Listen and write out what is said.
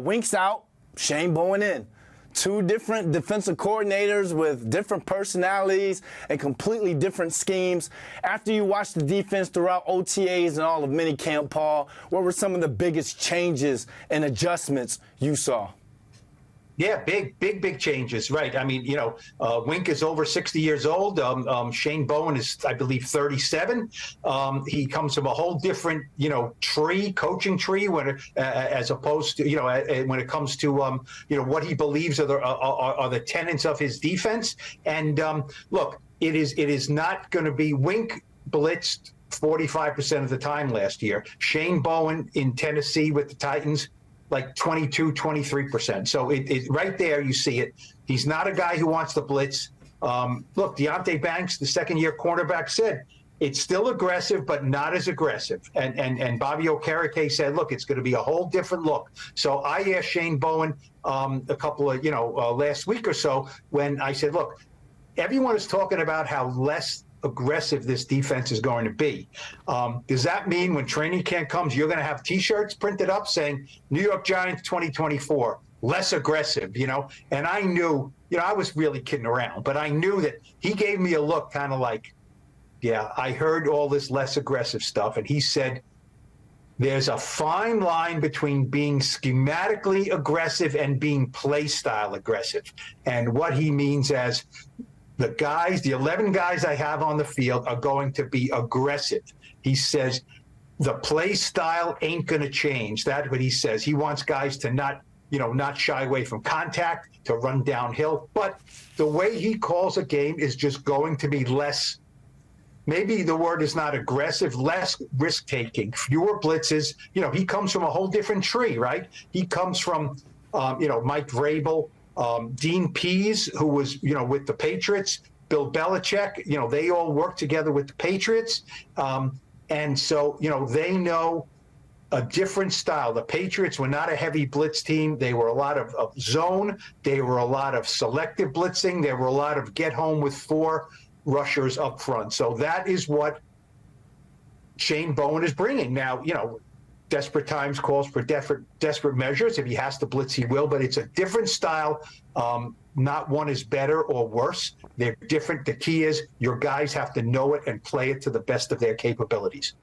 Wink's out, Shane Bowen in. Two different defensive coordinators with different personalities and completely different schemes. After you watched the defense throughout OTAs and all of minicamp, Paul, what were some of the biggest changes and adjustments you saw? Yeah, big changes, right? I mean, Wink is over 60 years old. Shane Bowen is, I believe, 37. He comes from a whole different, coaching tree as opposed to, when it comes to, what he believes are the tenets of his defense. And look, it is not going to be Wink blitzed 45% of the time last year. Shane Bowen in Tennessee with the Titans, like 22, 23%. So it right there, you see it. He's not a guy who wants to blitz. Look, Deonte Banks, the second-year cornerback, said it's still aggressive, but not as aggressive. And Bobby Okereke said, look, it's going to be a whole different look. So I asked Shane Bowen a couple of, last week or so when I said, look, everyone is talking about how less aggressive this defense is going to be. Does that mean when training camp comes, you're going to have T-shirts printed up saying New York Giants 2024, less aggressive, And I knew, I was really kidding around, but I knew that he gave me a look kind of like, yeah, I heard all this less aggressive stuff. And he said, there's a fine line between being schematically aggressive and being play style aggressive. And what he means as the 11 guys I have on the field are going to be aggressive. He says the play style ain't going to change. That's what he says. He wants guys to not shy away from contact, to run downhill. But the way he calls a game is just going to be less, maybe the word is not aggressive, less risk-taking, fewer blitzes. He comes from a whole different tree, right? He comes from, Mike Vrabel, Dean Pease, who was, with the Patriots, Bill Belichick, they all worked together with the Patriots. And so, they know a different style. The Patriots were not a heavy blitz team. They were a lot of zone. They were a lot of selective blitzing. There were a lot of get home with 4 rushers up front. So that is what Shane Bowen is bringing. Now, desperate times calls for desperate measures. If he has to blitz, he will, but it's a different style. Not one is better or worse. They're different. The key is your guys have to know it and play it to the best of their capabilities.